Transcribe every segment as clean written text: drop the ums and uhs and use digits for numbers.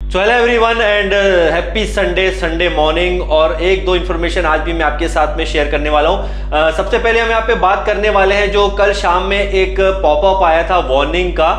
So hello everyone and happy Sunday morning. और एक दो इन्फॉर्मेशन आज भी मैं आपके साथ में शेयर करने वाला हूं। सबसे पहले हम यहाँ पे बात करने वाले हैं जो कल शाम में एक पॉपअप आया था वार्निंग का,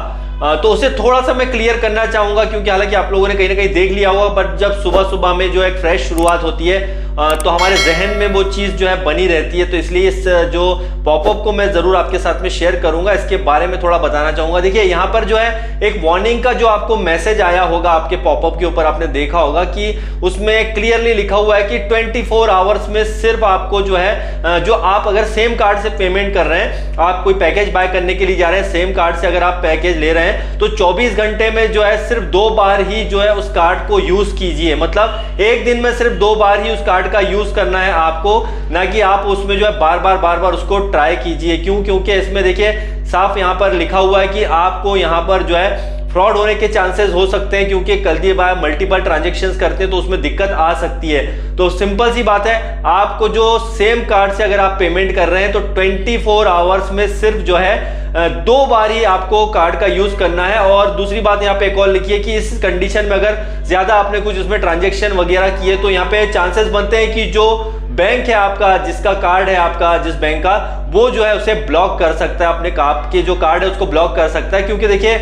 तो उसे थोड़ा सा मैं क्लियर करना चाहूंगा, क्योंकि हालांकि आप लोगों ने कहीं ना कहीं देख लिया होगा, बट जब सुबह सुबह में जो एक फ्रेश शुरुआत होती है तो हमारे जहन में वो चीज़ जो है बनी रहती है। तो इसलिए इस जो पॉपअप को मैं ज़रूर आपके साथ में शेयर करूंगा, इसके बारे में थोड़ा बताना चाहूंगा। देखिए यहाँ पर जो है एक वार्निंग का जो आपको मैसेज आया होगा आपके पॉपअप के ऊपर, आपने देखा होगा कि उसमें क्लियरली लिखा हुआ है कि 24 आवर्स में सिर्फ आपको जो है जो आप अगर सेम कार्ड से पेमेंट कर रहे हैं, आप कोई पैकेज बाय करने के लिए जा रहे हैं, सेम कार्ड से अगर आप पैकेज ले रहे हैं तो 24 घंटे में जो है सिर्फ 2 बार ही जो है उस कार्ड को यूज कीजिए। मतलब एक दिन में सिर्फ 2 बार ही उस कार्ड का यूज करना है आपको, ना कि आप उसमें जो है बार बार उसको ट्राई कीजिए। क्यों? क्योंकि इसमें देखिए साफ यहां पर लिखा हुआ है कि आपको यहां पर जो है फ्रॉड होने के चांसेस हो सकते हैं, क्योंकि गलती बाय मल्टीपल ट्रांजैक्शंस करते हैं तो उसमें दिक्कत आ सकती है। तो सिंपल सी बात है, आपको जो सेम कार्ड से अगर आप पेमेंट कर रहे हैं तो 24 आवर्स में सिर्फ जो है 2 बार ही आपको कार्ड का यूज करना है। और दूसरी बात यहाँ पे एक और लिखी है कि इस कंडीशन में अगर ज्यादा आपने कुछ उसमें ट्रांजेक्शन वगैरह किए तो यहाँ पे चांसेस बनते हैं कि जो बैंक है आपका, जिसका कार्ड है आपका, जिस बैंक का, वो जो है उसे ब्लॉक कर सकता है, अपने आपके जो कार्ड है उसको ब्लॉक कर सकता है। क्योंकि देखिए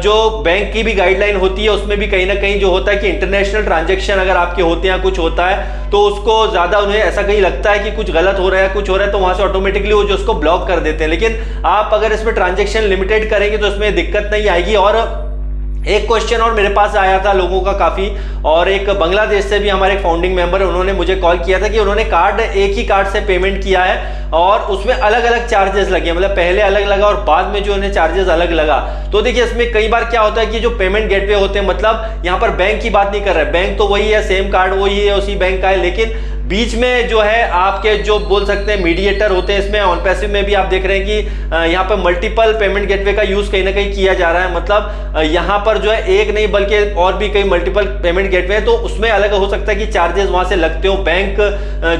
जो बैंक की भी गाइडलाइन होती है उसमें भी कहीं ना कहीं जो होता है कि इंटरनेशनल ट्रांजैक्शन अगर आपके होते हैं, कुछ होता है तो उसको ज्यादा उन्हें ऐसा कहीं लगता है कि कुछ गलत हो रहा है, कुछ हो रहा है, तो वहां से ऑटोमेटिकली वो जो उसको ब्लॉक कर देते हैं। लेकिन आप अगर इसमें ट्रांजैक्शन लिमिटेड करेंगे तो इसमें दिक्कत नहीं आएगी। और एक क्वेश्चन और मेरे पास आया था लोगों का काफी, और एक बांग्लादेश से भी हमारे फाउंडिंग मेंबर है, उन्होंने मुझे कॉल किया था कि उन्होंने कार्ड एक ही कार्ड से पेमेंट किया है और उसमें अलग अलग चार्जेस लगे, मतलब पहले अलग लगा और बाद में जो उन्हें चार्जेस अलग लगा। तो देखिए इसमें कई बार क्या होता है कि जो पेमेंट गेटवे होते हैं, मतलब यहाँ पर बैंक की बात नहीं कर रहे, बैंक तो वही है, सेम कार्ड वही है, उसी बैंक का है, लेकिन बीच में जो है आपके जो बोल सकते हैं मीडिएटर होते हैं, इसमें ऑन पैसिव में भी आप देख रहे हैं कि यहाँ पर मल्टीपल पेमेंट गेटवे का यूज कहीं ना कहीं किया जा रहा है। मतलब यहाँ पर जो है एक नहीं बल्कि और भी कई मल्टीपल पेमेंट गेटवे है, तो उसमें अलग हो सकता है कि चार्जेस वहां से लगते हो। बैंक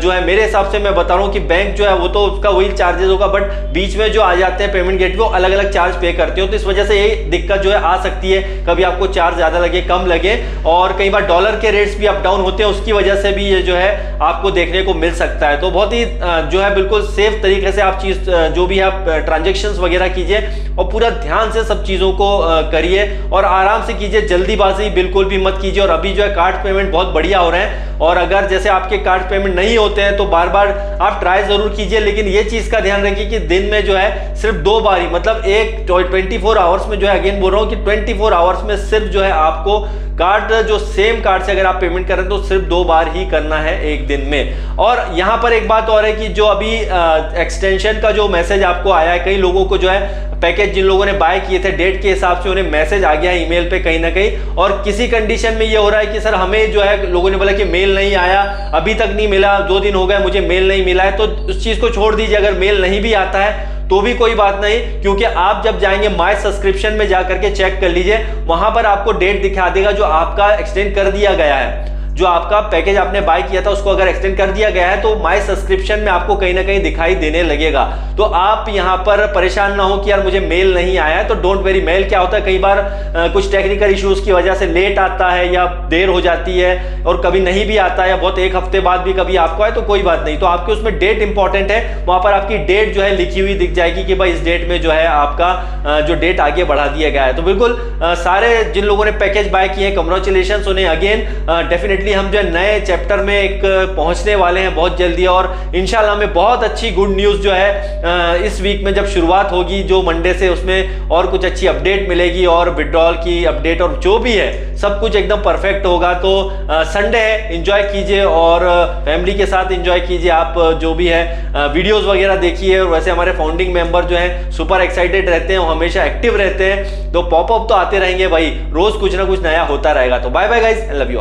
जो है मेरे हिसाब से मैं बता रहा हूँ कि बैंक जो है वो तो उसका वही चार्जेस होगा, बट बीच में जो आ जाते हैं पेमेंट गेटवे वो अलग अलग चार्ज पे करते हो। तो इस वजह से ये दिक्कत जो है आ सकती है, कभी आपको चार्ज ज्यादा लगे, कम लगे, और कई बार डॉलर के रेट्स भी अप डाउन होते हैं, उसकी वजह से भी ये जो है आपको देखने को मिल सकता है। तो बहुत ही जो है बिल्कुल सेफ तरीके से आप चीज जो भी आप ट्रांजैक्शंस वगैरह कीजिए और पूरा ध्यान से सब चीजों को करिए और आराम से कीजिए, जल्दीबाजी बिल्कुल भी मत कीजिए। और अभी जो है कार्ड पेमेंट बहुत बढ़िया हो रहे हैं, और अगर जैसे आपके कार्ड पेमेंट नहीं होते हैं तो बार बार आप ट्राई जरूर कीजिए, लेकिन ये चीज का ध्यान रखिए कि दिन में जो है सिर्फ 2 बार ही, मतलब एक 24 आवर्स में जो है, अगेन बोल रहा हूं कि 24 आवर्स में सिर्फ जो है आपको कार्ड जो सेम कार्ड से अगर आप पेमेंट कर रहे हैं तो सिर्फ 2 बार ही करना है एक दिन में। और यहां पर एक बात और है कि जो अभी एक्सटेंशन का जो मैसेज आपको आया है, कई लोगों को जो है पैकेज जिन लोगों ने बाय किए थे डेट के हिसाब से उन्हें मैसेज आ गया है ईमेल पे कहीं ना कहीं, और किसी कंडीशन में ये हो रहा है कि सर हमें जो है लोगों ने बोला कि मेल नहीं आया, अभी तक नहीं मिला, 2 दिन हो गए मुझे मेल नहीं मिला है। तो उस चीज को छोड़ दीजिए, अगर मेल नहीं भी आता है तो भी कोई बात नहीं, क्योंकि आप जब जाएंगे माय सब्सक्रिप्शन में जाकर के चेक कर लीजिए, वहां पर आपको डेट दिखा देगा जो आपका एक्सटेंड कर दिया गया है। जो आपका पैकेज आपने बाय किया था उसको अगर एक्सटेंड कर दिया गया है तो माय सब्सक्रिप्शन में आपको कहीं ना कहीं दिखाई देने लगेगा। तो आप यहां पर परेशान ना हो कि यार मुझे मेल नहीं आया है, तो डोंट वेरी। मेल क्या होता है, कई बार कुछ टेक्निकल इश्यूज की वजह से लेट आता है या देर हो जाती है, और कभी नहीं भी आता है, बहुत एक हफ्ते बाद भी कभी आपको आए तो कोई बात नहीं। तो आपके उसमें डेट इंपॉर्टेंट है, वहां पर आपकी डेट जो है लिखी हुई दिख जाएगी कि भाई इस डेट में जो है आपका जो डेट आगे बढ़ा दिया गया है। तो बिल्कुल सारे जिन लोगों ने पैकेज बाय किए हैं, कंग्रेचुलेशन उन्हें अगेन। डेफिनेटली हम जो है नए चैप्टर में एक पहुंचने वाले हैं बहुत जल्दी, और इंशाल्लाह हमें बहुत अच्छी गुड न्यूज जो है इस वीक में जब शुरुआत होगी जो मंडे से, उसमें और कुछ अच्छी अपडेट मिलेगी और विड्रॉल की अपडेट और जो भी है सब कुछ एकदम परफेक्ट होगा। तो संडे है, एंजॉय कीजिए और फैमिली के साथ एंजॉय कीजिए, आप जो भी है वीडियोस वगैरह देखिए। और वैसे हमारे फाउंडिंग मेंबर जो है सुपर एक्साइटेड रहते हैं, हमेशा एक्टिव रहते हैं, तो पॉपअप तो आते रहेंगे भाई, रोज कुछ ना कुछ नया होता रहेगा। तो bye bye guys, love you.